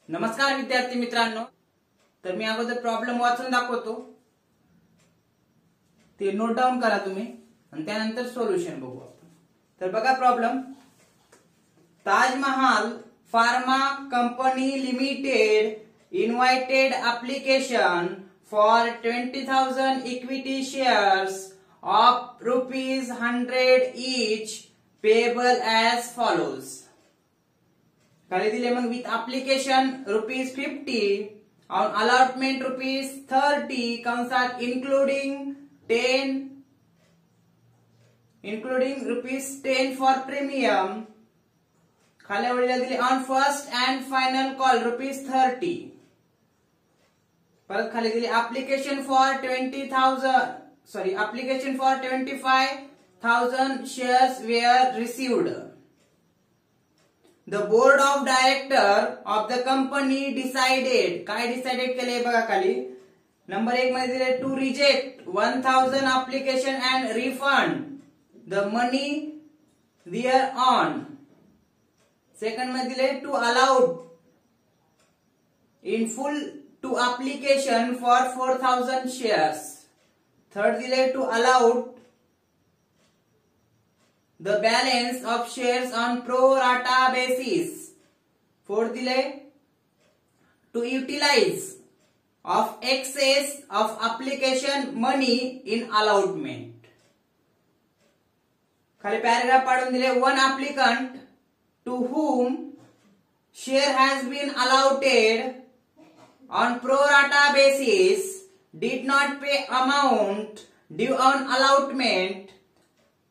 नमस्कार विद्यार्थी मित्रांनो, तर मी अगोदर प्रॉब्लेम वाचून दाखवतो, ते नोट डाऊन करा तुम्ही आणि त्यानंतर सोल्युशन बघू आपण। तर बघा problem, Taj Mahal pharma company limited invited application for 20,000 equity shares of rupees 100 each payable as follows। खाली दिले मग with application rupees 50 on allotment rupees 30 कंसात including रुपीज 10 फॉर प्रीमियम। खाली वडीला दिले on first and final call rupees 30। परत खाली दिले application for 25,000 shares were received। The board of director of the company decided, काय डिसाइडेड केले बघा खाली नंबर 1 मध्ये दिले to reject 1,000 application and refund the money thereon। Second मध्ये दिले to allot in full to application for 4,000 shares। Third दिले to allot the balance of shares on pro rata basis। Fourth दिले to utilize of excess of application money in allotment। खाली paragraph पाडून दिले one applicant to whom share has been allotted on pro rata basis did not pay amount due on allotment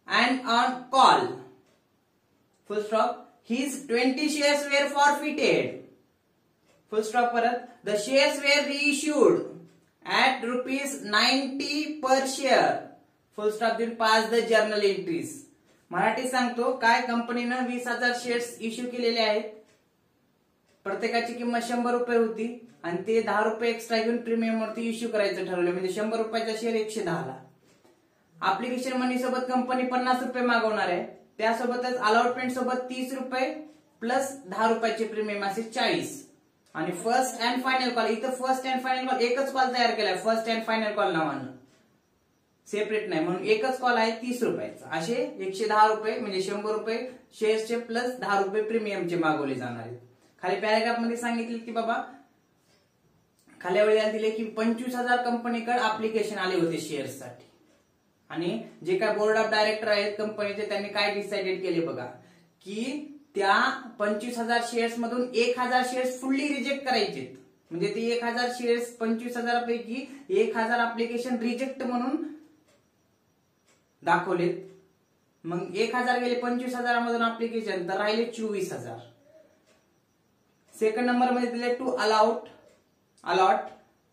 and on call, full stop, his 20 shares were forfeited, full stop। परत the shares were reissued at rupees 90 per share, full stop। देऊन pass the journal entries. Marathi सांगतो, काय कंपनीनं 20,000 shares issue केलेले आहेत, प्रत्येकाची किंमत 100 रुपये होती आणि ते 10 रुपये एक्स्ट्रा घेऊन प्रीमियम वरती इश्यू करायचं ठरवलं, म्हणजे 100 रुपयाचा शेअर 110 ला। एप्लिकेशन मनी सोबत कंपनी 50 रुपये मागवणार आहे, त्यासोबतच अलॉटमेंट सोबत 30 रुपये प्लस 10 रुपयाचे प्रीमियम असे 40। आणि फर्स्ट अँड फायनल कॉल, इथं फर्स्ट अँड फायनल कॉल एकच कॉल तयार केलाय, फर्स्ट अँड फायनल कॉल नावानं, सेपरेट नाही, म्हणून एकच कॉल आहे 30 रुपयाचा। असे 110 रुपये म्हणजे 100 रुपये शेअर्सचे प्लस 10 रुपये प्रीमियमचे मागवले जाणार आहेत। खाली पॅराग्राफ मध्ये सांगितले की बाबा खाली वेळेला दिले की 25,000 कंपनीकडे एप्लिकेशन आले होते शेअर्स साठी, आणि जे काय बोर्ड ऑफ डायरेक्टर आहेत कंपनीचे त्यांनी काय डिसाइडेड केले बघा की त्या 25,000 शेअर्स मधून 1,000 शेअर्स फुल्ली रिजेक्ट करायचे, म्हणजे ते 1,000 शेअर्स 25,000 पैकी 1,000 एप्लिकेशन रिजेक्ट म्हणून दाखवलेत। मग 1,000 गेले 25,000 मधून एप्लिकेशन, तर राहिले 24,000। सेकंड नंबर मध्ये दिले to allot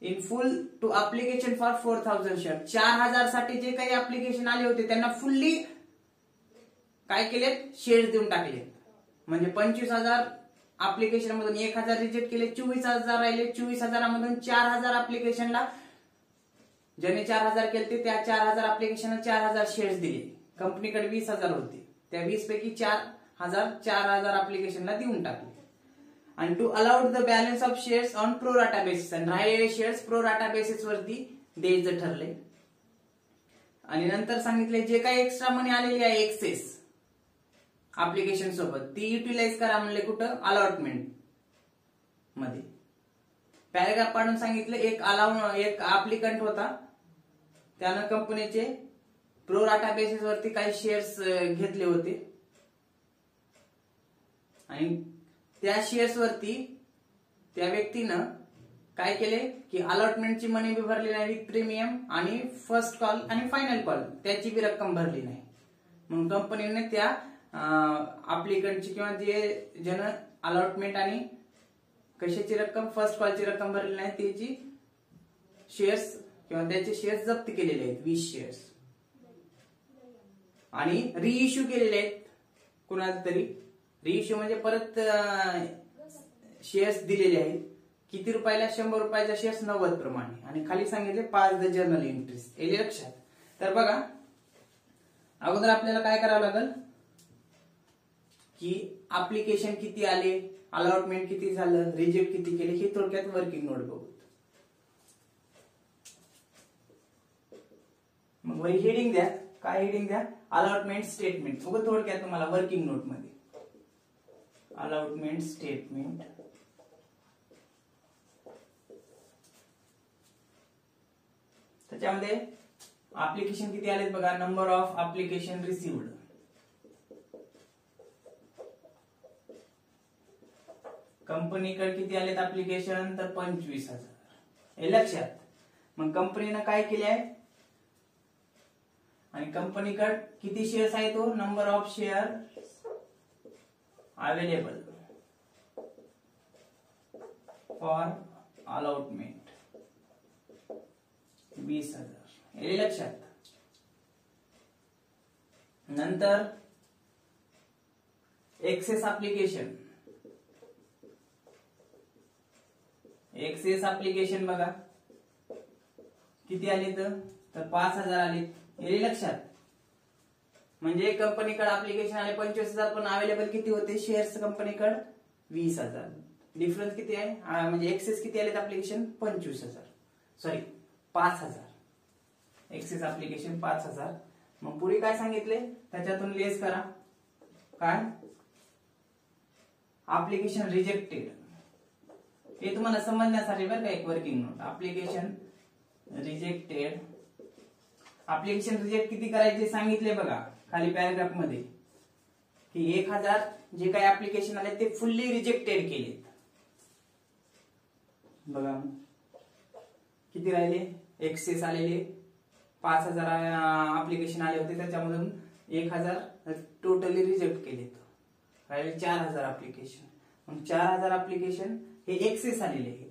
in full to application for 4,000 share. 4,000 साठी जे काही एप्लिकेशन आले होते त्यांना फुल्ली काय केलेत, शेअर देऊन टाकले, म्हणजे 25,000 एप्लिकेशन मधून 1,000 रिजेक्ट केले, 24,000 राहिले। 24,000 मधून 4,000 एप्लिकेशनला ज्याने 4,000 केले त्या 4,000 एप्लिकेशनला 4,000 शेअर्स दिले। कंपनीकडे 20,000 होते, त्या 20 पैकी 4,000 एप्लिकेशनला देऊन टाकले। आणि to allowed the balance of shares on pro rata basis, आणि राहिलेले शेअर्स प्रो राटा बेसिस वरती द्यायचं ठरले। आणि नंतर सांगितले जे काही एक्स्ट्रा मनी आलेली आहे एक्सेस एप्लिकेशन सोबत ती युटिलाइज करा म्हणले, कुठं, अलॉटमेंट मध्ये। पॅराग्राफ पाडून सांगितले एक एप्लिकंट होता, त्यानं कंपनीचे प्रो राटा बेसिस वरती काही शेअर्स घेतले होते, आणि त्या शेअर्स वरती त्या व्यक्तीनं काय केले की अलॉटमेंटची मनी बी भरली नाही विथ प्रीमियम, आणि फर्स्ट कॉल आणि फायनल कॉल त्याची बी रक्कम भरली नाही, म्हणून कंपनीने त्या एप्लिकंटची किंवा ज्यानं अलॉटमेंट आणि कशाची रक्कम, फर्स्ट कॉलची रक्कम भरली नाही त्याची शेअर्स किंवा त्याचे शेअर्स जप्त केलेले आहेत 20 शेअर्स, आणि रिइश्यू केलेले आहेत कुणाला तरी। रिइश्यू म्हणजे परत शेअर्स दिलेले आहेत, किती रुपयाला, 100 रुपयाच्या शेअर्स 90 प्रमाणे, आणि खाली सांगितले पास द जर्नल एंट्रीज। एले लक्षात। तर बघा अगोदर आपल्याला काय करावं लागेल की एप्लिकेशन किती आले, अलॉटमेंट किती झालं, रिजेक्ट किती केले, हे थोडक्यात वर्किंग नोट बघू. मग वही हेडिंग द्या. काय हेडिंग द्या? Allotment statement. बघा थोडक्यात तुम्हाला वर्किंग नोट मध्ये अलॉटमेंट स्टेटमेंट. त्याच्यामध्ये ऍप्लिकेशन किती आलेत बघा. Number of application received. कंपनीकडे किती आलेत ऍप्लिकेशन, तर 25,000. हे लक्षात. मग कंपनीनं काय केले आहे आणि कंपनीकडे किती शेअर्स आहेत, तो number of share available for allotment 20,000. हे लक्षात. नंतर एक्सेस ऍप्लिकेशन. एक्सेस ऍप्लिकेशन बघा किती आले, तर 5,000 आले. हे लक्षात. म्हणजे कंपनीकडे ऍप्लिकेशन आले 25,000 पण अवेलेबल किती होते शेअर्स कंपनीकडे 20,000. डिफरन्स किती आहे, म्हणजे एक्सेस किती आले ऍप्लिकेशन 25,000, सॉरी 5,000. Access application 5,000. मग पुढे काय सांगितले, त्याच्यातून लेस करा. काय ऍप्लिकेशन रिजेक्टेड. हे तुम्हाला समजण्यासाठी बरं का एक working note. Application rejected. Application reject किती करायचे सांगितले बघा खाली पॅराग्राफ मध्ये, की 1,000 जे काही ऍप्लिकेशन आले ते फुल्ली रिजेक्टेड केले. बघा किती राहिले, एक्सेस आलेले 5,000 ऍप्लिकेशन आले होते, त्याच्यामधून 1,000 टोटली रिजेक्ट केले. राहिले 4,000 ऍप्लिकेशन. मग 4,000 ऍप्लिकेशन हे एक्सेस आलेले आहेत.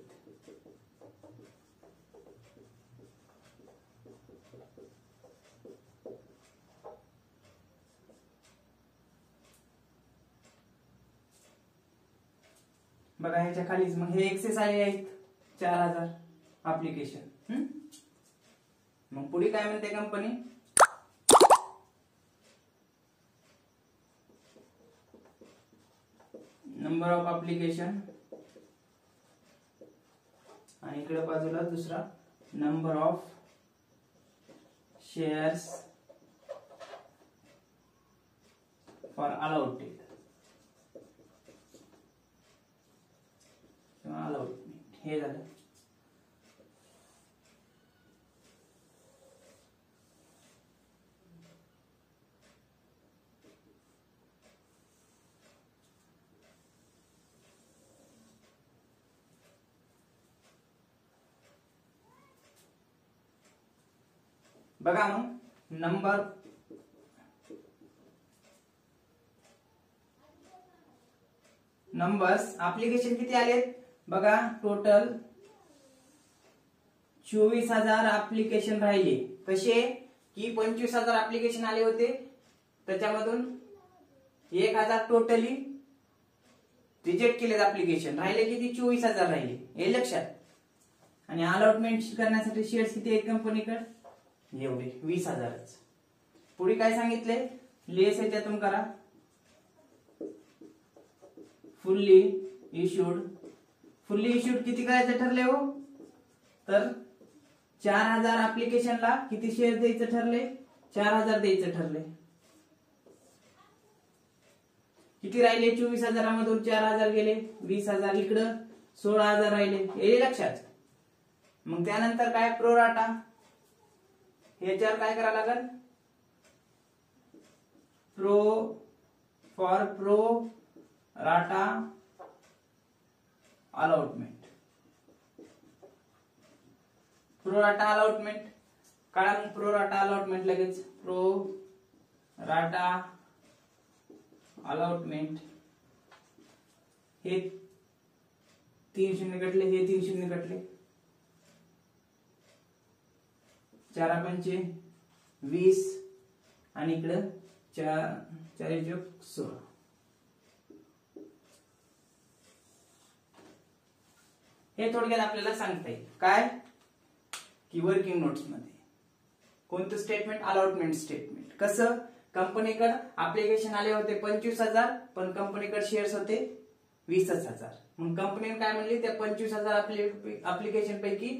बघा ह्याच्या खालीच मग हे एक्सेस आले आहेत 4,000 ऍप्लिकेशन. मग पुढे काय म्हणते कंपनी, नंबर ऑफ ऍप्लिकेशन आणि इकडे बाजूला दुसरा number of shares for allotted किंवा अलॉटमेंट. हे झालं. बघा मग नंबर्स ऍप्लिकेशन किती आलेत बघा. टोटल 24,000 ऍप्लिकेशन राहिले. कसे की 25,000 ऍप्लिकेशन आले होते, त्याच्यामधून 1,000 टोटली रिजेक्ट केलेत ऍप्लिकेशन. राहिले किती 24,000 राहिले. हे लक्षात. आणि अलॉटमेंट करण्यासाठी शेअर्स किती आहेत कंपनीकडे, एवढे 20,000च. पुढे काय सांगितले, लेस याच्यातून करा. Fully issued. फुल्ली इश्यूड किती करायचं ठरले हो, तर 4,000 ऍप्लिकेशनला किती शेअर द्यायचं ठरले, 4,000 द्यायचं ठरले. किती राहिले 24,000 मधून 4,000 गेले, 20,000 इकडं 16,000 राहिले. हे लक्षात. मग त्यानंतर काय प्रोराटा. याच्यावर काय करावं लागेल, pro rata allotment. Pro rata allotment काढा. मग प्रो राटा अलॉटमेंट लगेच. Pro rata allotment. हे 3 शून्य कटले, हे 3 शून्य कटले. 4×5 20 आणि इकडं 4×16. हे थोडक्यात आपल्याला सांगता येईल काय, की वर्किंग नोट्स मध्ये कोणतं स्टेटमेंट, अलॉटमेंट स्टेटमेंट. कसं कंपनीकडे ऍप्लिकेशन आले होते 25,000 पण कंपनीकडे शेअर्स होते 20,000. मग कंपनीने काय म्हणली, त्या 25,000 अप्लिकेशन पैकी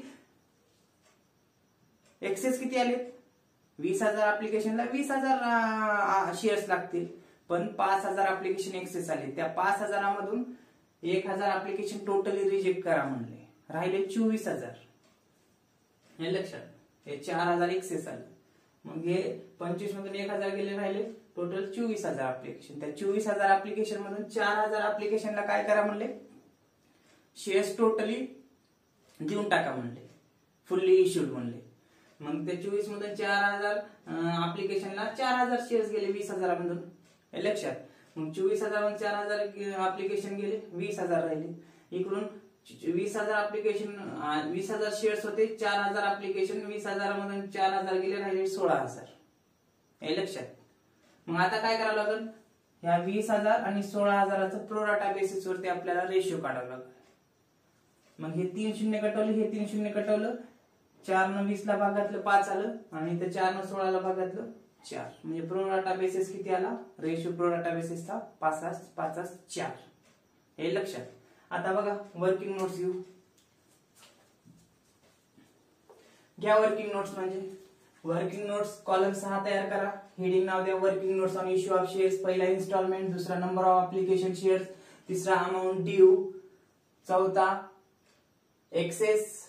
एक्सेस किती आले, 20,000 अप्लिकेशनला 20,000 शेअर्स लागतील, पण 5,000 अप्लिकेशन एक्सेस आले. त्या 5,000 मधून 1,000 अप्लिकेशन टोटली रिजेक्ट करा म्हणले, राहिले 24,000. हे लक्षात, हे 4,000 एक्सेस आले. मग हे 25 मधून 1,000 गेले, राहिले टोटल 24,000 अप्लिकेशन. त्या 24,000 अप्लिकेशन मधून 4,000 अप्लिकेशनला काय करा म्हणले, शेअर्स टोटली देऊन टाका म्हणले, फुल्ली इश्यूड म्हणले. मग त्या 24 मधून 4,000 अप्लिकेशनला 4,000 शेअर्स गेले 20,000 मधून, हे लक्षात. मग 24,000 मधून 4,000 अप्लिकेशन गेले, 20,000 राहिले. इकडून 20,000 अप्लिकेशन 20,000 शेअर्स होते, 4,000 अप्लिकेशन 20,000 मधून 4,000 गेले, राहिले 16,000, हे लक्षात. मग आता काय करावं लागेल, ह्या 20,000 आणि 16,000चं प्रोराटा बेसिस वरती आपल्याला रेशिओ काढावं लागेल. मग हे 3 शून्य कटवलं, हे 3 शून्य कटवलं, 4 न 20 ला भागातलं 5 आलं, आणि त्या 4 न 16 ला भागातलं 4. म्हणजे प्रोराटा बेसिस किती आला, रेशिओ प्रोराटा बेसिसचा 5:4, हे लक्षात. आता बघा वर्किंग नोट्स घेऊ. घ्या वर्किंग नोट्स. म्हणजे वर्किंग नोट्स कॉलम 6 तयार करा. हेडिंग नाव द्या working notes on issue of shares. पहिला इन्स्टॉलमेंट, दुसरा नंबर ऑफ अप्लिकेशन शेअर्स, तिसरा अमाऊंट ड्यू, चौथा एक्सेस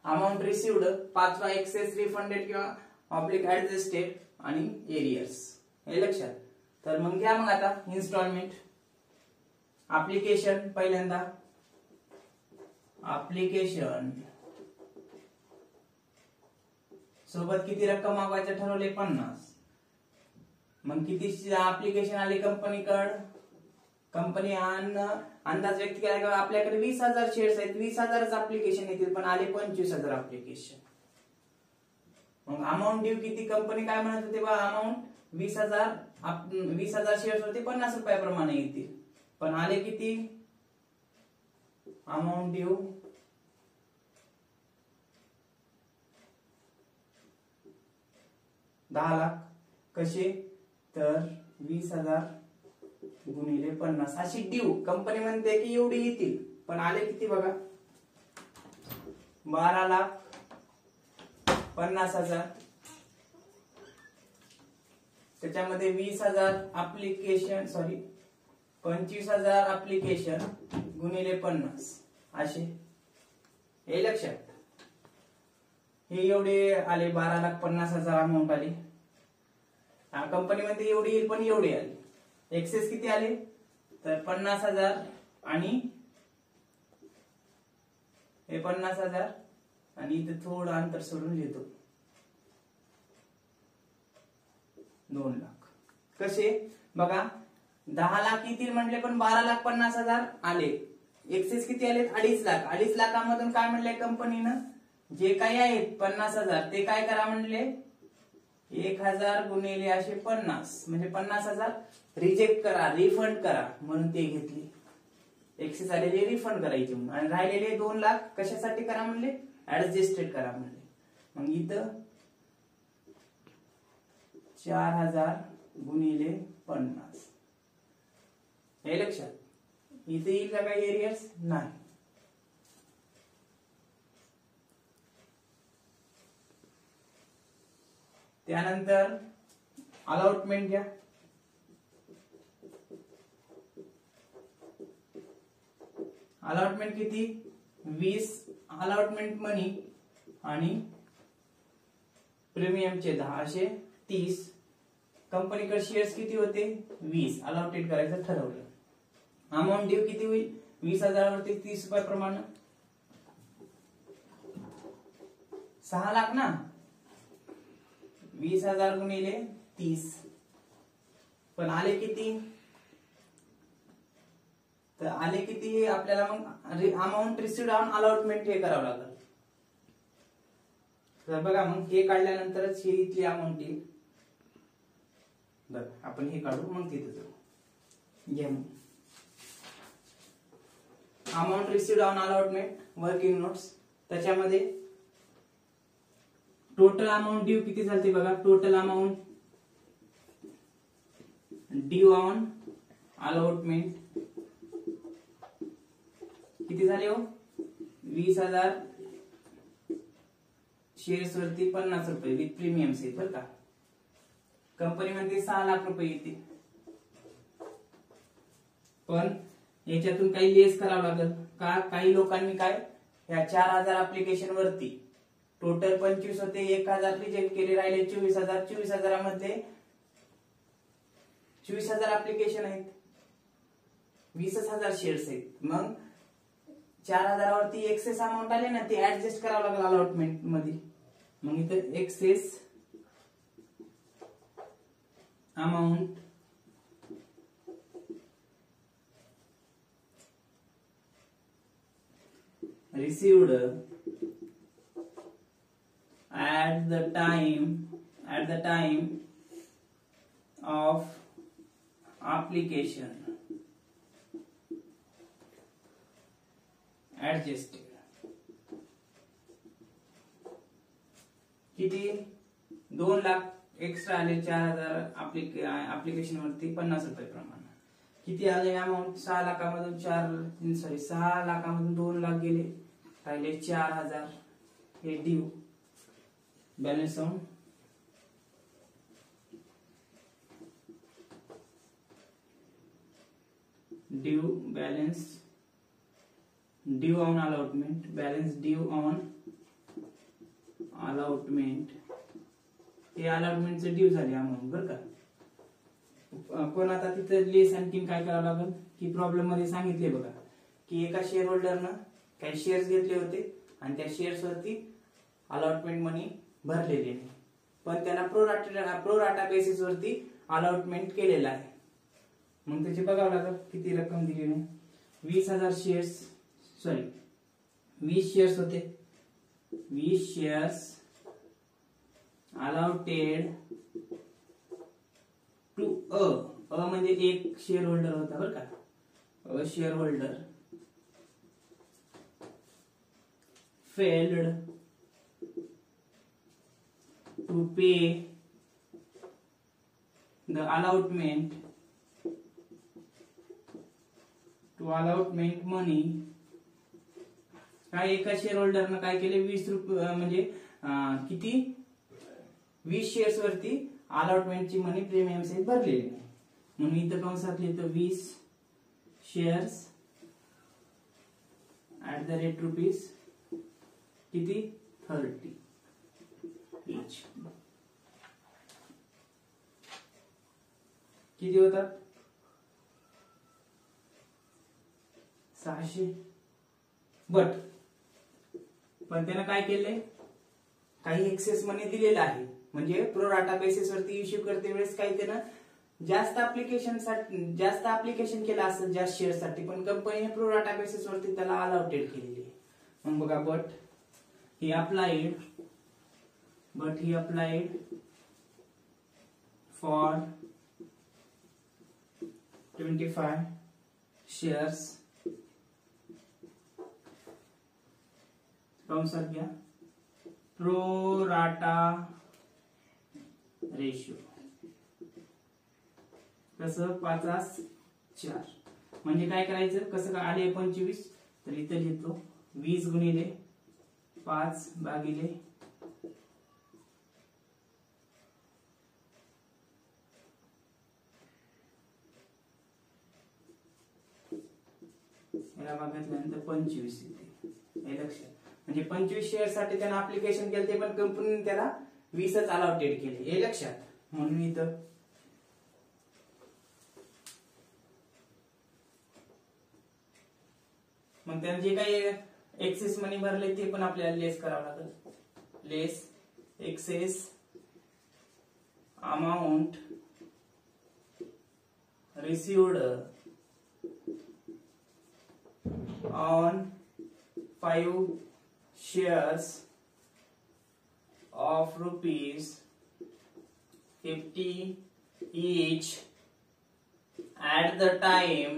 अमाऊंट रिसिव्ड, पाचवा एक्सेस रिफंडेड किंवा ऑब्लिक ऍडजस्टेड, आणि एरियर्स, हे लक्षात. तर मग घ्या मग आता इन्स्टॉलमेंट. अप्लिकेशन, पहिल्यांदा अप्लिकेशन सोबत किती रक्कम मागवायचं ठरवले, 50. मग किती अप्लिकेशन आले कंपनीकडे, कंपनी अंदाज व्यक्त केला की आपल्याकडे 20,000 शेअर्स आहेत, 20,000च अप्लिकेशन येतील, पण आले 25,000 अप्लिकेशन. मग अमाऊंट ड्यू किती, कंपनी काय म्हणत होते बा, अमाऊंट 20,000 शेअर्स होते, 50 रुपयाप्रमाणे येतील, पण आले किती, अमाऊंट ड्यू 10 लाख. कसे, तर 20,000 गुणिले 50 अशी ड्यू. कंपनी म्हणते की एवढी येतील, पण आले किती बघा, 12,50,000. त्याच्यामध्ये 20,000 अप्लिकेशन, 25,000 अप्लिकेशन गुणिले 50 असे, हे लक्षात. हे एवढे आले, 12,50,000 अमाऊंट आली. कंपनी मध्ये एवढी येईल, पण एवढे आले. एक्सेस किती आले, तर 50,000 आणि हे 50,000, आणि इथे थोडं अंतर सोडून लिहितो 2 लाख. कसे बघा, 10 लाख येतील म्हटले, पण 12,50,000 आले. एक्सेस किती आले, 2.5 लाख. 2.5 लाखामधून काय म्हणले कंपनीनं, जे काही आहेत 50,000 ते काय करा म्हणले, 1,000 गुणिले असे 50, म्हणजे 50,000 रिजेक्ट करा, रिफंड करा, म्हणून ते घेतले. एक्सेस आलेले रिफंड करायचे म्हणून, आणि राहिलेले 2 लाख कशासाठी करा म्हणले, ऍडजस्टेड करा म्हणले. मग इथं 4,000 गुणिले 50, हे लक्षात. इथे येईल का काही एरियर्स, नाही. त्यानंतर अलॉटमेंट घ्या. अलॉटमेंट किती, 20 अलॉटमेंट मनी आणि प्रीमियमचे 10 असे 30. कंपनीकडे शेअर्स किती होते, 20 अलॉटेड करायचं ठरवलं. अमाऊंट ड्यू किती होईल, 20,000 वरती 30 रुपये प्रमाणे 6 लाख ना. 20,000 गुणिले 30, पण आले किती, तर आले किती आपल्याला. मग अमाऊंट रिसिव्ड ऑन अलॉटमेंट हे करावं लागेल. तर बघा, मग हे काढल्यानंतरच ही इथली अमाऊंट येईल. बघा आपण हे काढू, मग तिथे जाऊ. घ्या मग amount received on allotment working notes. त्याच्यामध्ये टोटल अमाऊंट ड्यू किती झाली बघा. Total amount due on allotment किती झाले हो 20,000 शेअर्स वरती 50 रुपये विथ प्रीमियम सेल बरं का. कंपनी म्हणते 6 लाख रुपये येते, पण याच्यातून काही लेस करावं लागेल का. काही लोकांनी काय या 4,000 ऍप्लिकेशन वरती टोटल 25 होते, 1,000 रिजेक्ट केले, राहिले 24,000. 24,000 मध्ये 24,000 ऍप्लिकेशन आहेत, 20,000 शेअर्स आहेत. मग 4,000 वरती एक्सेस अमाऊंट आले ना, ते ऍडजस्ट करावं लागेल अलॉटमेंट मध्ये. मग इथं excess amount received at the time of application adjusted. किती 2 लाख एक्स्ट्रा आले 4,000 ऍप्लिकेशन वरती 50 रुपये प्रमाणे. किती आले अमाऊंट 6 लाखामधून 6 लाखामधून 2 लाख गेले, राहिले 4,000. हे due balance on due on allotment, balance due on allotment. हे अलॉटमेंटचे ड्यू झाले अमाऊंट बरं का. पण आता तिथं लेस आणखीन काय करावं लागेल की प्रॉब्लेम मध्ये सांगितले बघा की एका शेअर होल्डरनं काही शेअर्स घेतले होते आणि त्या शेअर्स वरती अलॉटमेंट मनी भरलेले नाही, पण त्याला प्रोराटा बेसिस वरती अलॉटमेंट केलेला आहे. मग त्याचे बघावं लागेल किती रक्कम दिली नाही. 20,000 शेअर्स 20 शेअर्स होते, 20 शेअर्स अलॉटेड टू अ म्हणजे एक शेअर होल्डर होता बरं का. Share holder failed to pay the allotment money. काय एका शेअर होल्डरनं काय केले 20 रुपये म्हणजे किती 20 शेअर्स वरती अलॉटमेंटची मनी प्रीमियम सेल भरलेली नाही, म्हणून इथं कंसात लिहितो 20 shares at the rate rupees किती 30 इच. किती होतात 600. पण त्यानं काय केलंय काही एक्सेस मनी दिलेला आहे, म्हणजे प्रोराटा बेसिस वरती इश्यू करते वेळेस काही त्यानं जास्त ऍप्लिकेशन केलं असेल जास्त शेअर साठी, पण कंपनीने प्रोराटा बेसिस वरती त्याला अलॉटेड केलेली आहे. मग बघा but he applied for 25 shares कंसात घ्या प्रोराटा रेशियो कसं 5:4. म्हणजे काय करायचं कसं काय आले 25 तर इथं लिहितो 20 गुणिले 5 भागिले याला बघितल्यानंतर 25 येते. हे लक्षात म्हणजे 25 शेअर साठी त्यानं ऍप्लिकेशन केलं ते पण कंपनीने त्याला 20च अलॉटेड केले हे लक्षात. म्हणून इथं मग त्याने जे काही एक्सेस मनी भरले ते पण आपल्याला लेस करावं लागेल. Less excess amount received on 5 shares of rupees 50 each at the time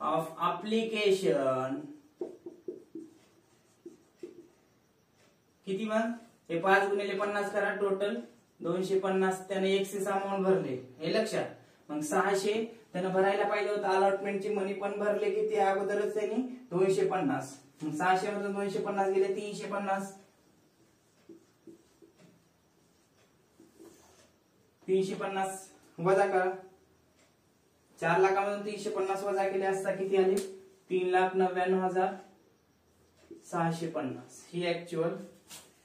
of application. किती मग हे 5 गुणिले 50 करा टोटल 250 त्याने एक्सेस अमाऊंट भरले हे लक्षात. मग 600 त्यांना भरायला पाहिजे होतं अलॉटमेंटची मनी, पण भरले किती अगोदरच त्यांनी 250. मग 600 मधून 250 गेले 350. 350 वजा करा. 4 लाखामधून 350 वजा केले असता किती आले? 3,99,650. ही ऍक्च्युअल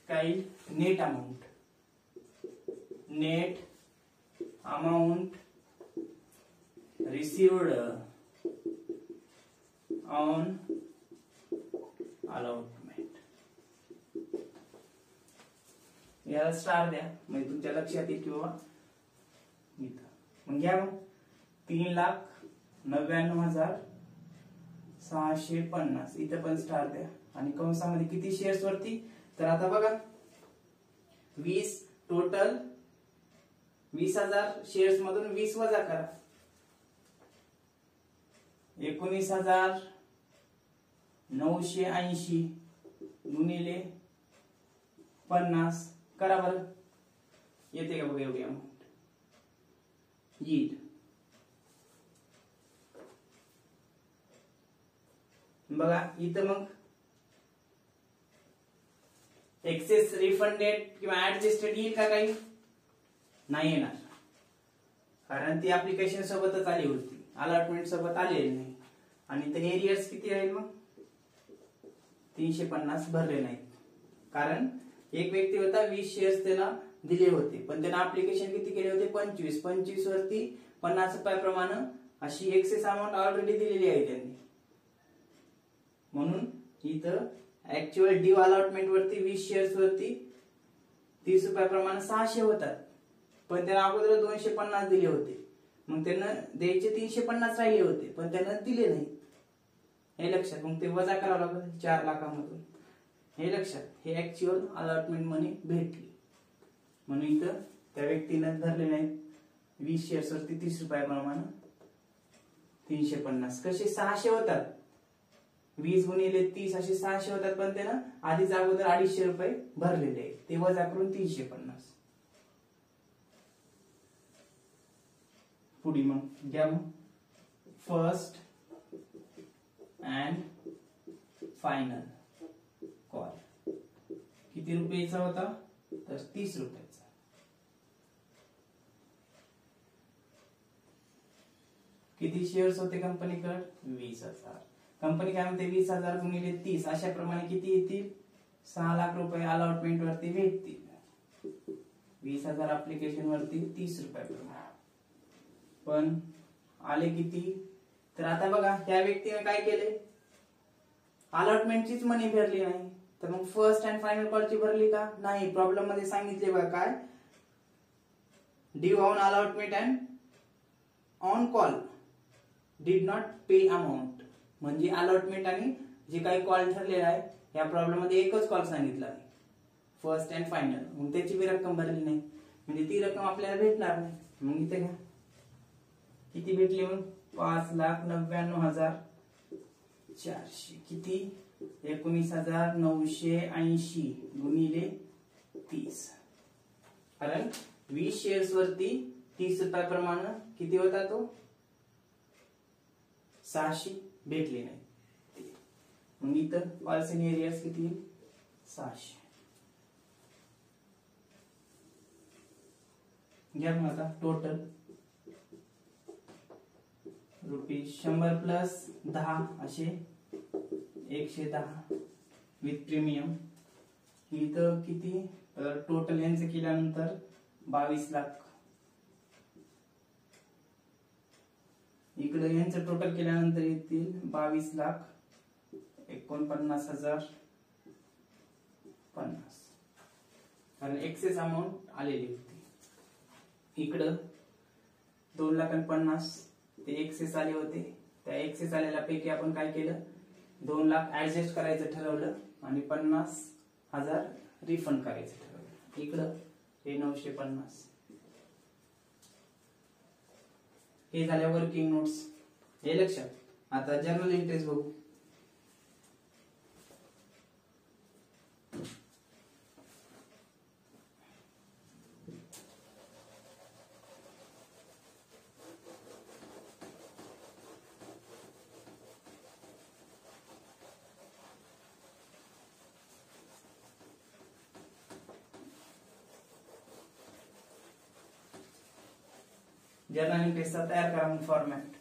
काही net amount. Net amount received on allotment. याला स्टार द्या म्हणजे तुमच्या लक्षात येईल किंवा इथं मग घ्या. मग 3,99,650 इथं पण स्टार द्या आणि कंसामध्ये किती शेअर्स वरती. तर आता बघा 20 टोटल 20,000 शेअर्स मधून 20 वजा करा. 19,980 गुणिले 50 करा बरं. येते का बघा एवढी अमाऊंट येईल. बघा इथं मग एक्सेस रिफंडेड किंवा ऍडजस्टेड येईल का? काही नाही येणार, कारण ती ऍप्लिकेशन सोबतच आली होती, अलॉटमेंट सोबत आलेली नाही. आणि ते एरियर्स किती राहील मग? 350 भरले नाहीत, कारण एक व्यक्ती होता 20 शेअर्स त्याला दिले होते, पण त्याने ऍप्लिकेशन किती केले होते? 25. 25 वरती 50 रुपयाप्रमाणे अशी एक्सेस अमाऊंट ऑलरेडी दिलेली आहे त्यांनी. म्हणून इथं ऍक्च्युअल ड्यू अलॉटमेंट वरती 20 शेअर्स वरती 30 रुपयाप्रमाणे 600 होतात, पण त्याने अगोदर 250 दिले होते. मग त्यांना द्यायचे 350 राहिले होते, पण त्यांना दिले नाही. हे लक्षात. मग ते वजा करावं लागेल 4 लाखामधून. हे लक्षात. हे ऍक्च्युअल अलॉटमेंट मनी भेटली, म्हणून इथं त्या व्यक्तीनं धरले नाही 20 शेअर्स वरती 30 रुपयाप्रमाणे 350. कसे 600 होतात? 20 गुणिले 30 असे 600 होतात, पण त्यानं आधीच अगोदर 250 रुपये भरलेले आहेत, ते वजा करून 350. पुढे मग घ्या. मग फर्स्ट अँड फायनल कॉल किती रुपयाचा होता? तर 30 रुपयाचा. किती शेअर्स होते कंपनीकडे? 20,000. कंपनी काय म्हणते 20,000 गुणिले 30 अशा प्रमाणे किती येतील? 6 लाख रुपये अलॉटमेंट वरती भेटतील. 20,000 ऍप्लिकेशन वरती 30 रुपये प्रमाणे पण आले किती? तर आता बघा त्या व्यक्तीने काय केले? अलॉटमेंटचीच मनी भरली नाही, तर मग फर्स्ट अँड फायनल कॉलची भरली का? नाही. प्रॉब्लेम मध्ये सांगितले बघा काय? Due on allotment and on call did not pay amount. म्हणजे अलॉटमेंट आणि जे काही कॉल ठरलेला आहे या प्रॉब्लेम मध्ये एकच कॉल सांगितला आहे, फर्स्ट अँड फायनल. मग त्याची बी रक्कम भरली नाही, म्हणजे ती रक्कम आपल्याला भेटणार नाही. मग इथे घ्या किती भेटली? मग 5,99,400. किती? 19,980 गुणिले 30. कारण 20 शेअर्स वरती 30 रुपयाप्रमाणे किती होता तो? 600 भेटले नाही. मग इथं कॉल्स इन एरियर्स किती? 600. घ्या मग आता टोटल ₹100 प्लस 10 असे 110 विथ प्रीमियम. इथं किती? टोटल यांचं केल्यानंतर 22 लाख. इकडे यांचं टोटल केल्यानंतर येतील 22,49,050. कारण एक्सेस अमाऊंट आलेली होती. इकडं 2,50,000 ते एक्सेस आले होते. त्या एक्सेस आलेल्या पैकी आपण काय केलं? 2 लाख ऍडजस्ट करायचं ठरवलं आणि 50,000 रिफंड करायचं ठरवलं. इकडं हे 950. हे झाल्या वर्किंग नोट्स. हे लक्षात. आता जर्नल एंट्रीज बघू. जर्नल एंट्रीजचा तयार करा मग format.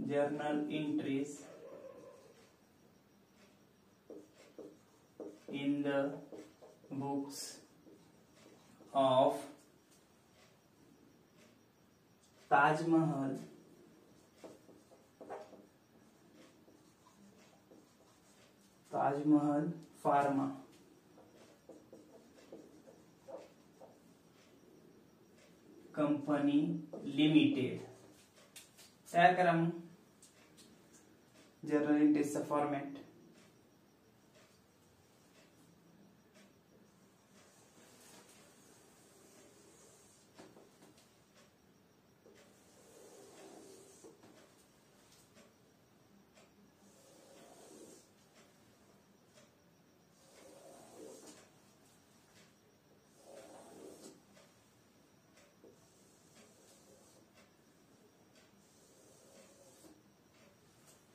Journal entries in the books of Taj Mahal Pharma Company Limited. तयार करा मग जर्नल एंट्रीजचा फॉर्मॅट.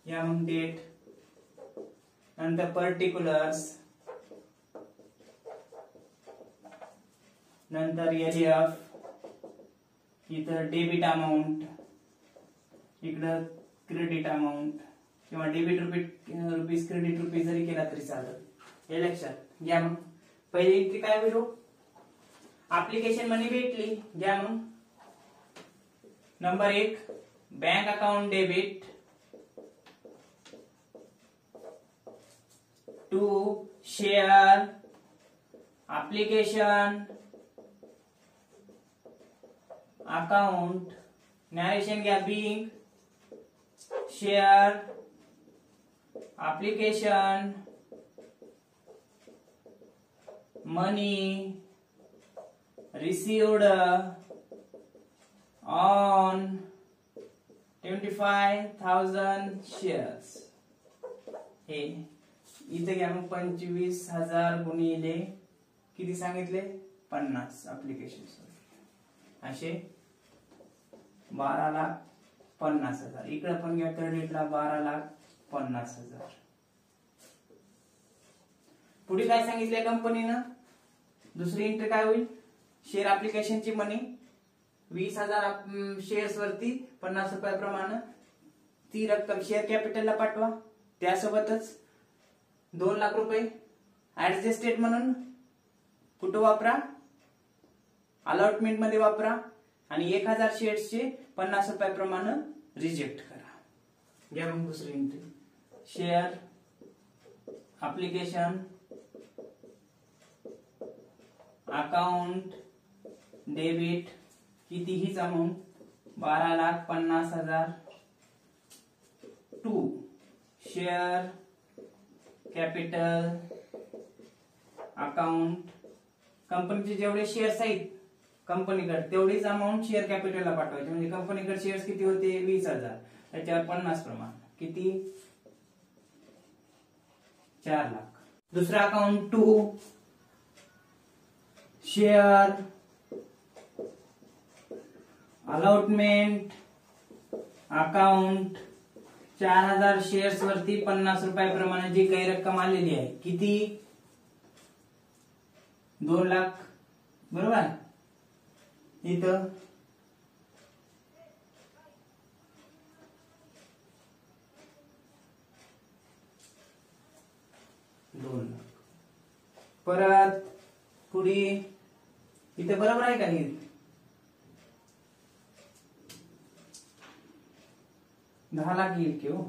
या मग डेट, नंतर पर्टिक्युलर्स, नंतर एलएफ, इथं डेबिट अमाऊंट, इकडं क्रेडिट अमाऊंट किंवा डेबिट रुपीज क्रेडिट रुपीज जरी केला तरी चालेल. हे लक्षात घ्या. मग पहिली एंट्री काय होईल? ऍप्लिकेशन मनी भेटली. घ्या मग number 1 bank account debit, 2 share application account, narration घ्या, being share application money received on 25,000 shares. हे इथे घ्या मग 25,000 गुणिले किती सांगितले? 50 ऍप्लिकेशन असे 12,50,000. इकडे पण घ्या क्रेडिटला 12,50,000. पुढे काय सांगितले कंपनीनं? दुसरी एंट्री काय होईल? शेअर ऍप्लिकेशनची मनी 20,000 शेअर्स वरती 50 रुपयाप्रमाणे ती रक्कम शेअर कॅपिटलला पाठवा. त्यासोबतच 2 लाख रुपये ऍडजस्टेड म्हणून कुठं वापरा? अलॉटमेंट मध्ये वापरा. आणि 1,000 शेअर्सचे 50 रुपयाप्रमाणे रिजेक्ट करा. घ्या मग दुसरी entry, share application account debit, किती हीच अमाऊंट 12,50,000. 2 शेअर कॅपिटल अकाउंट, कंपनीचे जेवढे शेअर्स आहेत कंपनीकडे तेवढीच अमाऊंट शेअर कॅपिटलला पाठवायची. म्हणजे कंपनीकडे शेअर्स किती होते? 20,000, त्याच्यावर 50 प्रमाण किती? 4 लाख. दुसरा account 2 share allotment account, 4,000 shares वरती 50 रुपयाप्रमाणे जी काही रक्कम आलेली आहे किती? 2 लाख. बरोबर. इथं 2 लाख. परत पुढे इथे बरोबर आहे का? हे 10 लाख येईल की हो?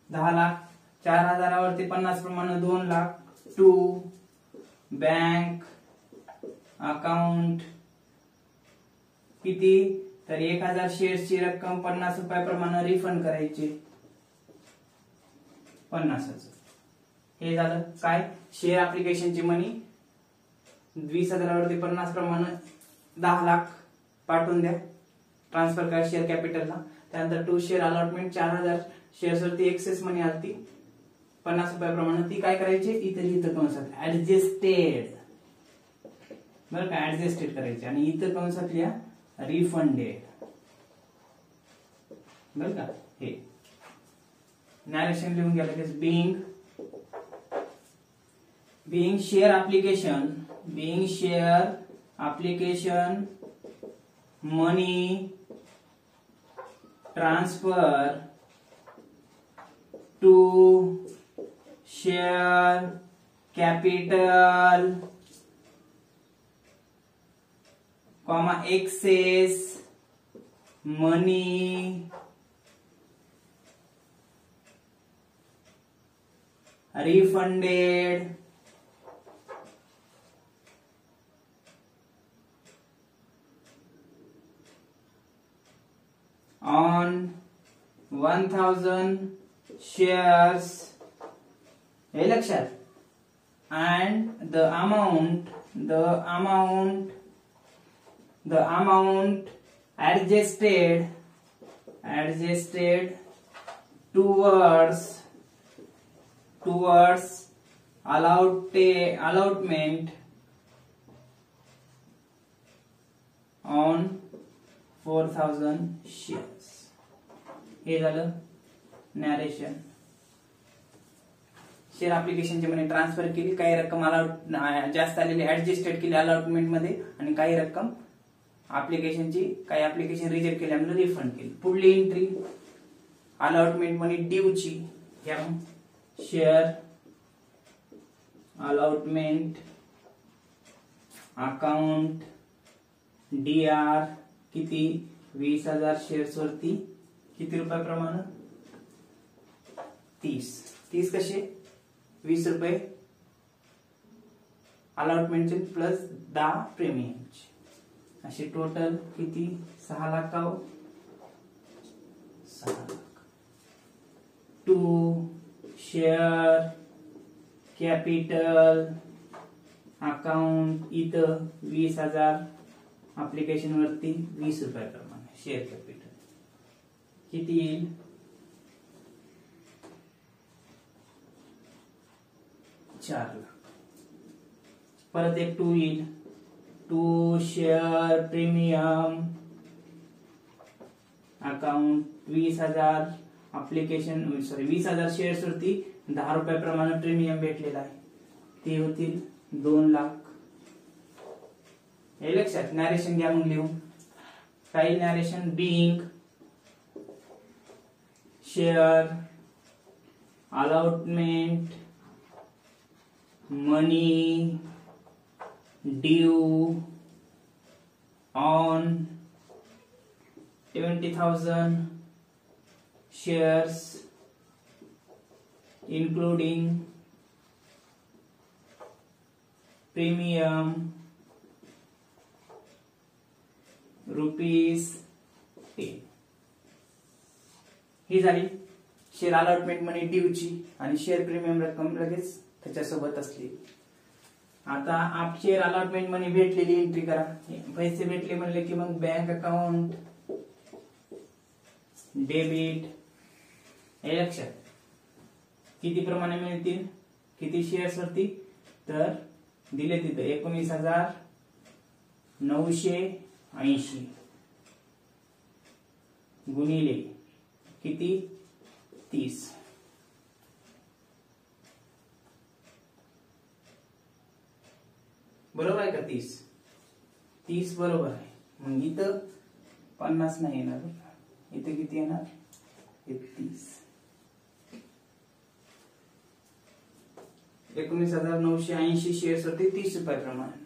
10 लाख. 4,000 वरती 50 प्रमाणे 2 लाख. 2 बँक अकाउंट किती? तर 1,000 शेअर्सची रक्कम 50 रुपयाप्रमाणे रिफंड करायची. 50,000. हे झालं काय? शेअर ऍप्लिकेशनची मनी 20,000 वरती 50 प्रमाणे 10 लाख पाठवून द्या, ट्रान्सफर करा शेअर कॅपिटलला. त्यानंतर 2 शेअर अलॉटमेंट, 4,000 शेअर्स वरती एक्सेस मनी आलती 50 रुपयाप्रमाणे, ती काय करायची? इथं कंसात ऍडजस्टेड. बरं का? ऍडजस्टेड करायची. आणि इथं कंसात लिहा रिफंडेड. बरं का? हे नॅरेशन लिहून घ्या लगेच. being share application money transfer to share capital excess money refunded on 1000 shares. हे लक्षात. and the amount adjusted towards allotment on 4000 shares. हे झालं नॅरेशन. शेअर ऍप्लिकेशनचे मनी ट्रान्सफर केली, काही रक्कम जास्त आलेली ऍडजस्टेड केली अलॉटमेंट मध्ये, आणि काही रक्कम ऍप्लिकेशनची काही ऍप्लिकेशन रिजेक्ट केल्यामुळे रिफंड केली. पुढली एंट्री अलॉटमेंट मनी ड्यूची. शेअर अलॉटमेंट अकाउंट DR किती 20,000 शेअर्स वरती किती रुपये प्रमाण 30 कसे 20 रुपये अलॉटमेंटचे प्लस 10 प्रीमियमचे, असे टोटल किती 6 lakh. 6 lakh. To share capital account इथं 20,000 ऍप्लिकेशन वरती 20 रुपये प्रमाणे शेअर कॅपिटल किती येईल 4 लाख. परत एक 2 येईल. 2 share premium account 20,000 application 20,000 shares वरती 10 रुपये प्रमाणे प्रीमियम भेटलेला आहे, ते होतील 2 लाख. हे लक्षात. नॅरेशन घ्या मग लिहून. काही narration being share allotment money due on 20,000 shares including premium ₹10. ही झाली शेअर अलॉटमेंट मनी ड्यूची आणि शेअर प्रीमियम रक्कम लगेच त्याच्यासोबत असली. आता आप शेअर अलॉटमेंट मनी भेटलेली एंट्री करा. पैसे भेटले म्हणले की मग बँक अकाउंट डेबिट. हे लक्षात. किती प्रमाणे मिळतील किती शेअर्स वरती तर दिले तिथे 19,980 गुणिले किती 30. बरोबर आहे का 30 बरोबर आहे. मग इथं 50 नाही येणार, इथं किती येणार 30. 19,980 शेअर्स होते 30 रुपये प्रमाणे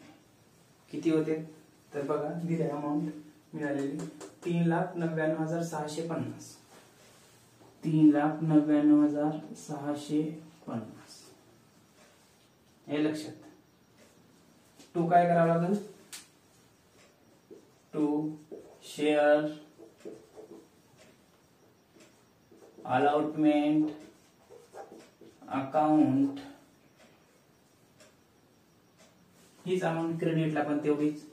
किती होते तर बघा दिले अमाऊंट मिळालेली 3,99,650. 3,99,650. हे लक्षात. 2 काय करावं लागेल 2 शेअर अलॉटमेंट अकाउंट हीच अमाऊंट क्रेडिटला पण तेवढीच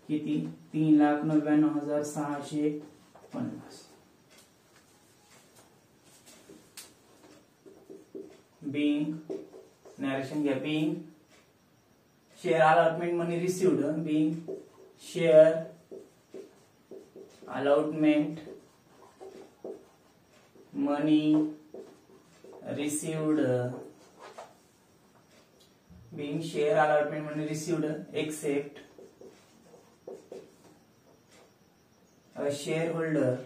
किती 3,99,650. being narration घ्या being share allotment money received being share allotment money received being share allotment म्हणून received except a shareholder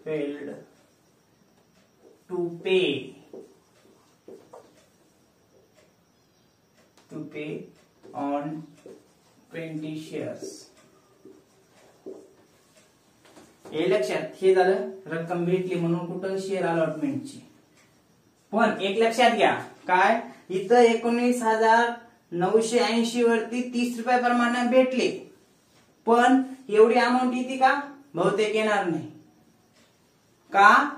failed to pay on 20 shares. हे लक्षात, हे झालं रक्कम भेटली म्हणून कुठं शेअर अलॉटमेंटची. पण एक लक्षात घ्या, काय इथं 19,980 वरती 30 रुपये प्रमाणे भेटले, पण एवढी अमाऊंट येते का? बहुतेक येणार नाही. का?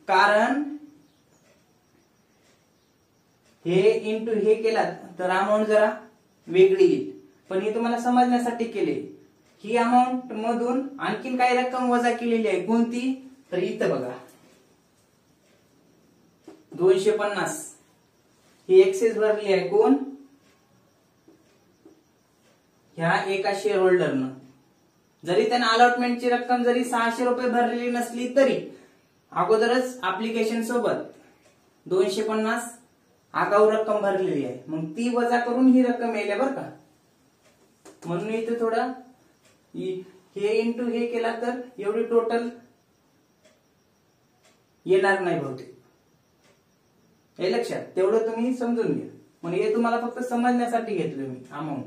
कारण हे इंटू हे केलात तर अमाऊंट जरा वेगळी येईल. पण हे तुम्हाला समजण्यासाठी केले. ही अमाऊंट मधून आणखीन काही रक्कम वजा केलेली आहे. कोणती? तर इथं बघा 250 ही एक्सेस भरली आहे. कोण? ह्या एका शेअर होल्डरनं. जरी त्यांना अलॉटमेंटची रक्कम जरी 600 रुपये भरलेली नसली तरी अगोदरच ऍप्लिकेशन सोबत 250 आगाऊ रक्कम भरलेली आहे. मग ती वजा करून ही रक्कम येईल बरं का. म्हणून इथे थोडं हे इंटू हे केला तर एवढी टोटल येणार नाही बहुतेक. हे लक्षात, तेवढं तुम्ही समजून घ्या. म्हणजे हे तुम्हाला फक्त समजण्यासाठी घेतलं मी अमाऊंट.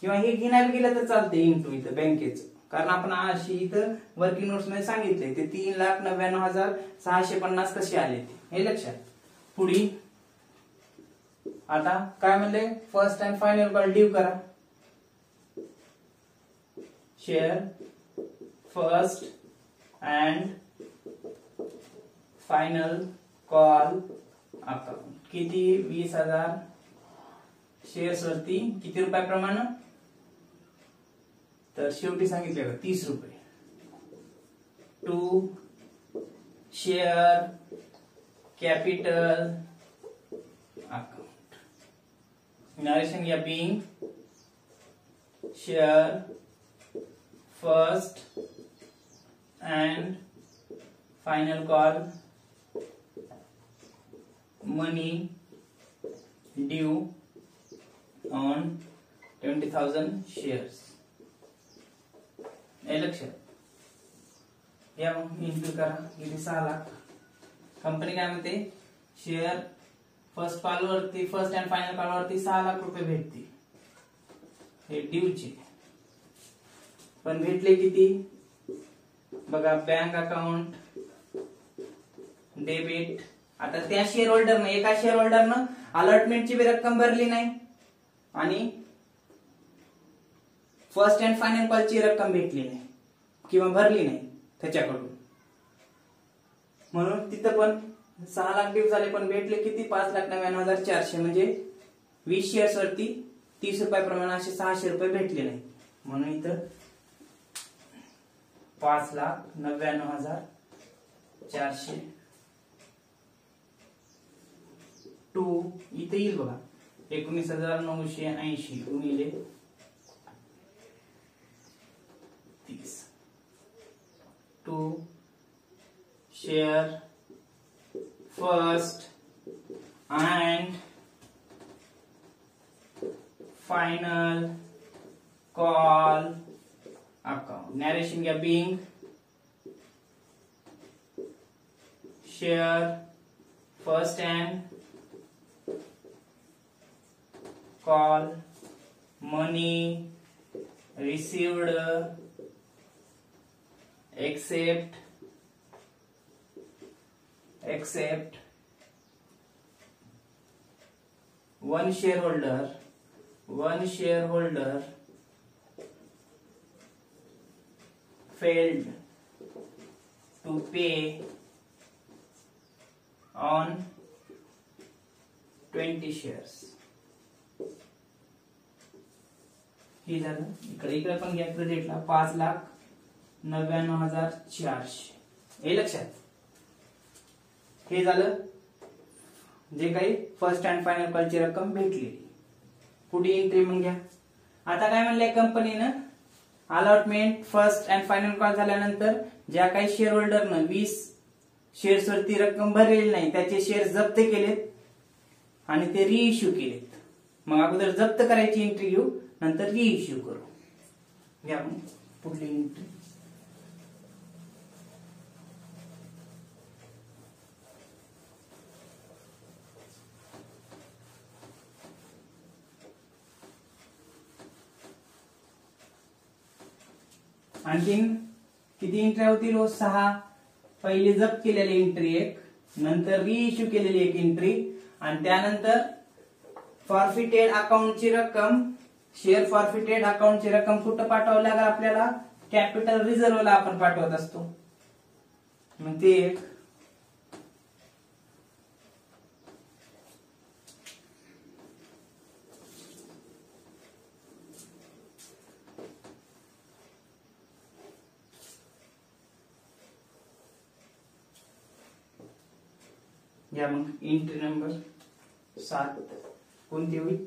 किंवा हे घेणार गेलं तर चालते इंटू इथं बँकेचं, कारण आपण अशी इथं वर्किंग नोट्स मध्ये सांगितलंय ते 3,99,650 कसे आले ते. हे लक्षात. पुढे आता काय म्हणले? First and final call due करा. Share first and final call account किती? 20,000 शेअर्स वरती किती रुपयाप्रमाणे? तर शेवटी सांगितले का 30 रुपये. To share capital account. Narration या being share first and final call money due on 20,000 shares. हे लक्षात. या मग इंटू करा किती? 6 लाख. कंपनी काय म्हणते? शेअर फर्स्ट कॉल वरती, फर्स्ट अँड फायनल कॉल वरती 6 लाख रुपये भेटतील. हे ड्यूचे. पण भेटले किती? बघा बँक अकाउंट डेबिट. आता त्या शेअर होल्डरनं, एका शेअर होल्डरनं अलॉटमेंटची बी रक्कम भरली नाही आणि फर्स्ट अँड फायनल कॉलची रक्कम भेटली नाही किंवा भरली नाही त्याच्याकडून. म्हणून तिथं पण 6 लाख ड्यू झाले, पण भेटले किती? 5,99,400. म्हणजे 20 शेअर्स वरती 30 रुपयाप्रमाणे असे 600 रुपये भेटले नाही. म्हणून इथं 5,99,400 टू इथे येईल बघा 19,980 गुणिले 30 to share first and final call account. Narration या being share first and call money received except one shareholder failed to pay on 20 shares. हे झालं. इकडे पण घ्या क्रेडिटला 5,99,400. हे लक्षात. हे झालं जे काही फर्स्ट अँड फायनल कॉलची रक्कम भेटलेली. पुढे एंट्री मग घ्या. आता काय म्हणलंय कंपनीनं, allotment first and final call झाल्यानंतर ज्या काही शेअर होल्डरनं 20 शेअर्स वरती रक्कम भरलेली नाही त्याचे शेअर जप्त केलेत आणि ते रिइश्यू केलेत. मग अगोदर जप्त करायची एंट्री घेऊ, नंतर रिइश्यू करू. घ्या मग पुढली एंट्री. आणखीन किती एंट्री होतील? 6. पहिली जप्त केलेली एंट्री एक, नंतर रिइश्यू केलेली एक एंट्री, आणि त्यानंतर फॉरफिटेड अकाउंटची रक्कम, शेअर फॉरफिटेड अकाउंटची रक्कम कुठं पाठवावं लागेल आपल्याला? कॅपिटल रिझर्व्हला आपण पाठवत असतो. मग ते एक. या मग एंट्री नंबर 7 कोणती होईल?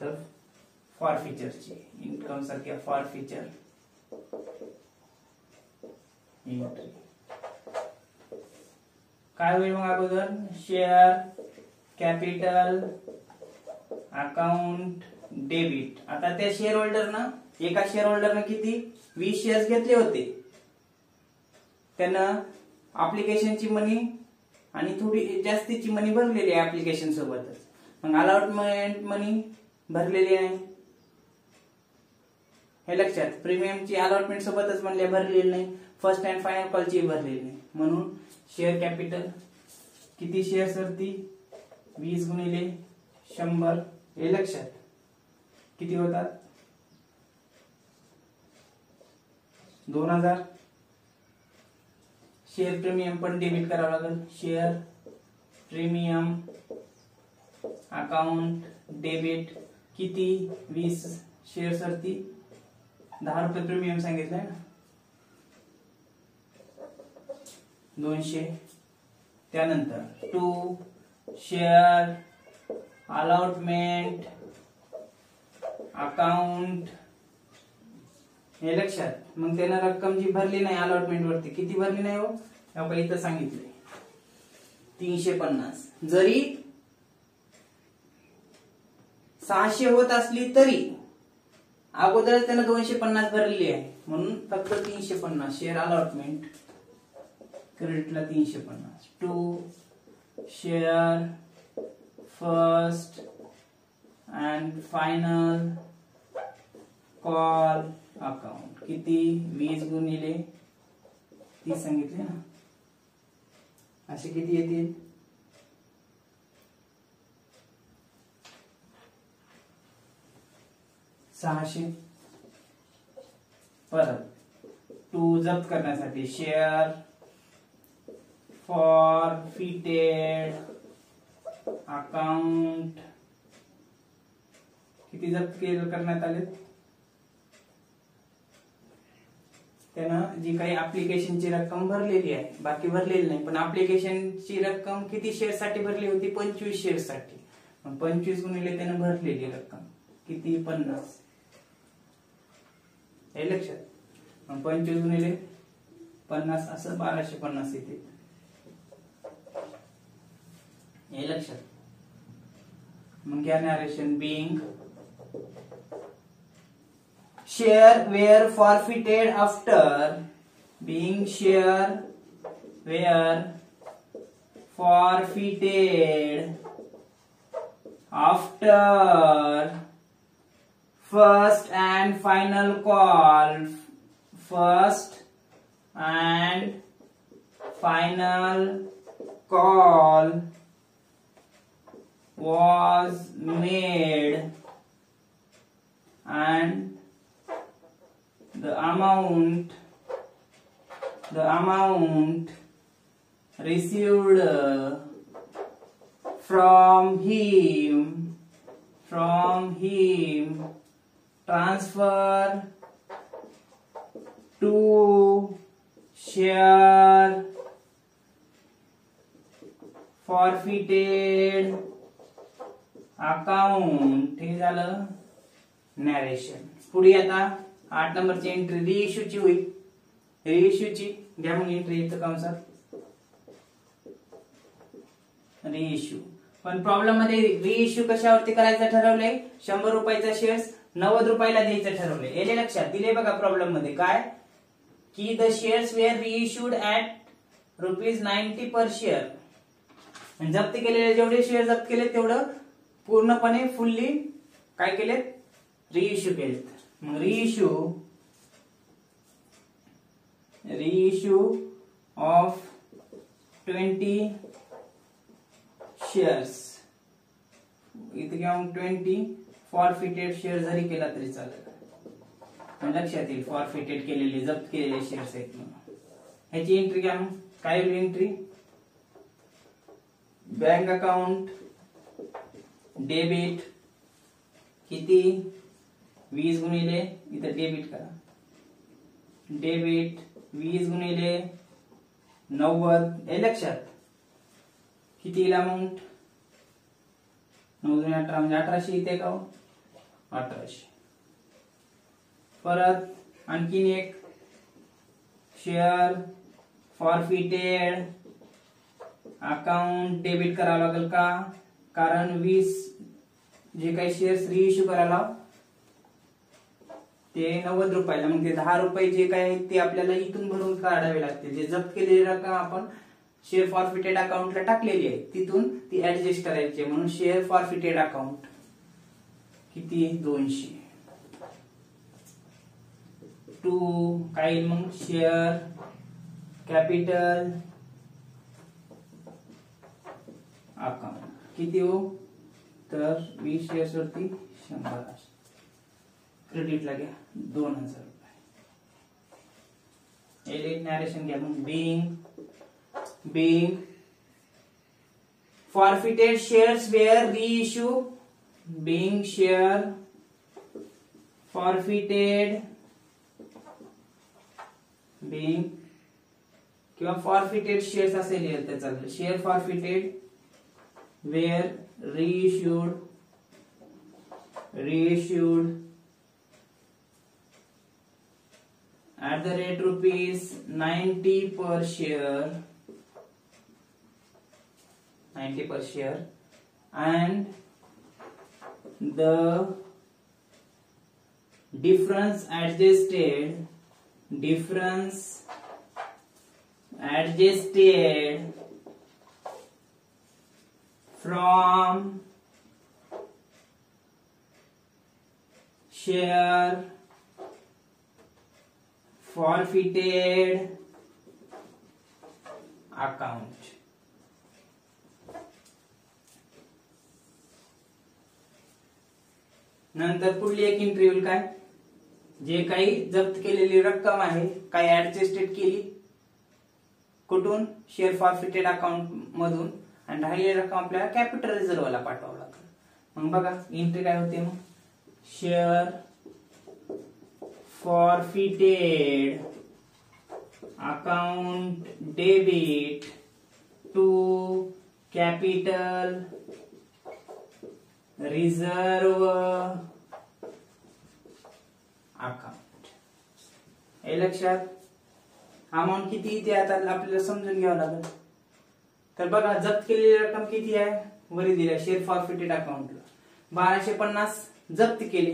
तर फॉरफिचरची, इन्कम सारख्या फॉरफिचर एंट्री. काय होईल मग अगोदर? Share capital account debit. आता त्या शेअर होल्डरनं, एका शेअर होल्डरनं किती 20 शेअर्स घेतले होते, त्यानं अप्लिकेशनची मनी आणि थोडी जास्तीची मनी भरलेली आहे ऍप्लिकेशन सोबतच. मग अलॉटमेंट मनी भरलेली आहे हे लक्षात. प्रीमियमची अलॉटमेंट सोबतच म्हणले भरलेली नाही, फर्स्ट अँड फायनल कॉलची भरलेली नाही. म्हणून शेअर कॅपिटल किती शेअर्स वरती? 20 गुणिले 100 हे लक्षात किती होतात? 2000. शेअर प्रीमियम पण डेबिट करावं लागेल. शेअर प्रीमियम अकाउंट डेबिट किती? 20 शेअर्स वरती 10 रुपये प्रीमियम सांगितलंय ना, 200. त्यानंतर 2 शेअर अलॉटमेंट अकाउंट हे लक्षात. मग त्यानं रक्कम जी भरली नाही अलॉटमेंट वरती, किती भरली नाही हो? आपण इथं सांगितलंय 350. जरी 600 होत असली तरी अगोदर त्यानं 250 भरलेली आहे, म्हणून फक्त 350 शेअर अलॉटमेंट क्रेडिटला 350. 2 share first and final call account किती? 20 गुणिले 30 सांगितले ना, असे किती येतील? 600. परत 2 जप्त करण्यासाठी शेअर फॉरफिटेड अकाउंट किती जप्त करण्यात आले? त्यानं जी काही ऍप्लिकेशनची रक्कम भरलेली आहे, बाकी भरलेली नाही, पण ऍप्लिकेशनची रक्कम किती शेअर साठी भरली होती? 25 शेअर साठी. 25 गुणिले त्यानं भरलेली रक्कम किती? 50 हे लक्षात. 25 गुणिले 50 असं 1250 येते हे लक्षात. मग क्या narration being share were forfeited after being share were forfeited after first and final call. First and final call was made and the amount received from him transfer to share forfeited account हे झालं narration. पुढे आता 8 नंबरची entry रिइश्यूची होईल. रिइश्यूची घ्या मग entry इथं कंसात रिइश्यू. पण प्रॉब्लेम मध्ये रिइश्यू कशावरती करायचं ठरवलंय? 100 रुपयाचा शेअर्स 90 रुपयाला द्यायचं ठरवलंय. याले लक्षात दिले बघा प्रॉब्लेम मध्ये काय की the shares were reissued at ₹90 per share. जप्त केलेले जेवढे शेअर जप्त केले तेवढं पूर्णपणे फुल्ली काय केलेत? रिइश्यू केलेत. मग रिइश्यू ऑफ 20 शेअर्स इथे किंवा 20 फॉरफिटेड शेअर जरी केला तरी चालेल. पण लक्षात येईल फॉरफिटेड केलेले जप्त केलेले शेअर्स आहेत म्हणून. ह्याची एंट्री घ्या मग. काय एंट्री? बँक अकाउंट डेबिट किती? 20 गुणिले इथं डेबिट करा. डेबिट 20 गुणिले 90 हे लक्षात किती येईल अमाऊंट? 9 गुणिले 18 म्हणजे 1800 येते का? 1800. परत आणखीन एक शेअर फॉरफिटेड अकाउंट डेबिट करावं लागेल का? कारण 20 जे काही शेअर्स रिइश्यू करायला ते 90 रुपयाला, मग ते 10 रुपये जे काही ते आपल्याला इथून भरून काढावे लागतील. जे जप्त केलेली रक्कम आपण शेअर फॉरफिटेड अकाउंटला टाकलेली आहे तिथून ती ऍडजस्ट करायची. म्हणून शेअर फॉरफिटेड अकाउंट किती? 200. टू काय मग शेअर कॅपिटल अकाउंट किती हो? तर 20 शेअर्स वरती 100. क्रेडिटला घ्या 2000 रुपये. एलिट नॅरेशन घ्या मग. being forfeited shares were reissued. being share forfeited being किंवा forfeited shares असे लिहिलं तर चालेल. Share forfeited were reissued at the rate ₹90 per share and the difference adjusted from share forfeited account. नंतर पुढली एक एंट्री होईल काय? जे काही जप्त केलेली रक्कम आहे काही ऍडजस्टेड केली कुठून? शेअर फॉरफिटेड अकाउंट मधून, आणि राहिलेली रक्कम आपल्याला कॅपिटल रिझर्व्हला पाठवावं लागेल. मग बघा एंट्री काय होते? मग share forfeited account debit to capital reserve account. हे लक्षात. अमाऊंट किती ते आता आपल्याला समजून घ्यावं लागेल. तर बघा जप्त केलेली रक्कम किती आहे? वरी दिल्या शेअर फॉरफिटेड अकाउंटला 1250 जप्त केले.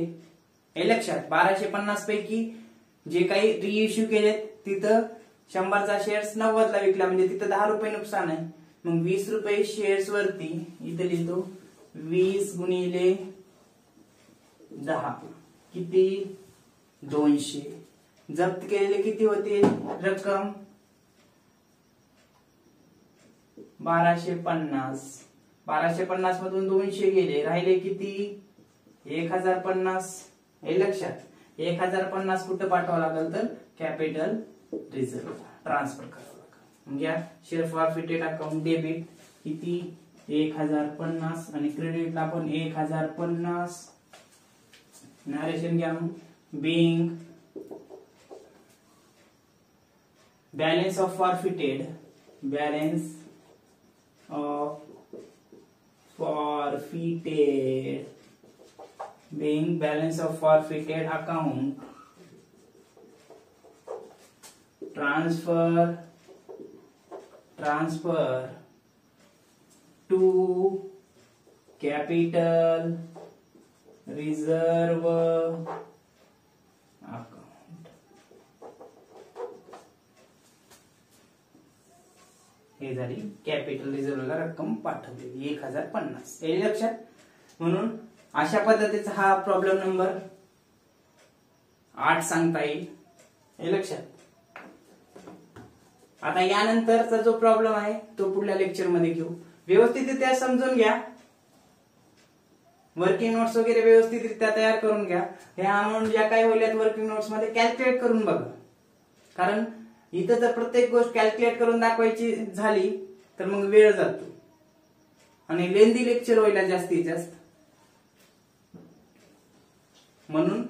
हे लक्षात. 1250 पैकी जे काही रिइश्यू केले तिथं 100चा शेअर्स 90ला विकला म्हणजे तिथं 10 रुपये नुकसान आहे. मग 20 रुपये शेअर्स वरती इथं लिहितो 20 गुणिले 10 किती? 200. जप्त केलेले किती होते रक्कम? 1250. 1250 मधून 200 गेले, राहिले किती? 1050. हे लक्षात. 1050 कुठं पाठवावं लागेल? तर कॅपिटल रिझर्व ट्रान्सफर करावं लागेल. म्हणजे शेअर फॉरफिटेड अकाउंट डेबिट किती? 1050 आणि क्रेडिटला आपण 1050. नरेशन घ्या मग. being balance of forfeited, being balance of forfeited account, transfer to capital reserve account. हे झाली कॅपिटल रिझर्व्हला रक्कम पाठवलेली 1050. हे लक्षात. म्हणून अशा पद्धतीचा हा प्रॉब्लेम नंबर 8 सांगता येईल. हे लक्षात. आता यानंतरचा जो प्रॉब्लेम आहे तो पुढल्या लेक्चर मध्ये घेऊ. व्यवस्थितरित्या समजून घ्या. वर्किंग नोट्स वगैरे व्यवस्थितरित्या तयार करून घ्या. ह्या अमाऊंट ज्या काही होईल वर्किंग नोट्स मध्ये कॅल्क्युलेट करून बघा. कारण इथं जर प्रत्येक गोष्ट कॅल्क्युलेट करून दाखवायची झाली तर मग वेळ जातो आणि लेंदी लेक्चर व्हायला जास्तीत जास्त. म्हणून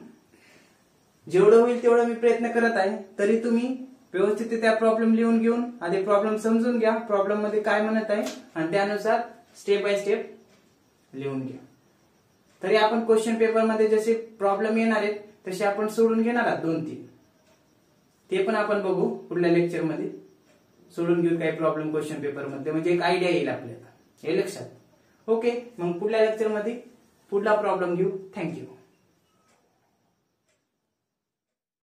जेवढं होईल तेवढं मी प्रयत्न करत आहे. तरी तुम्ही व्यवस्थित त्या प्रॉब्लेम लिहून घेऊन आधी प्रॉब्लेम समजून घ्या. प्रॉब्लेम मध्ये काय म्हणत आहे आणि त्यानुसार स्टेप बाय स्टेप लिहून घ्या. तरी आपण क्वेश्चन पेपर मध्ये जसे प्रॉब्लेम येणार आहेत तसे आपण सोडून घेणार आहोत 2-3. ते पण आपण बघू पुढल्या लेक्चर मध्ये. सोडून घेऊ काही प्रॉब्लेम क्वेश्चन पेपर मध्ये, म्हणजे एक आयडिया येईल आपल्याला. हे लक्षात. ओके, मग पुढल्या लेक्चर मध्ये पुढला प्रॉब्लेम घेऊ. थँक्यू.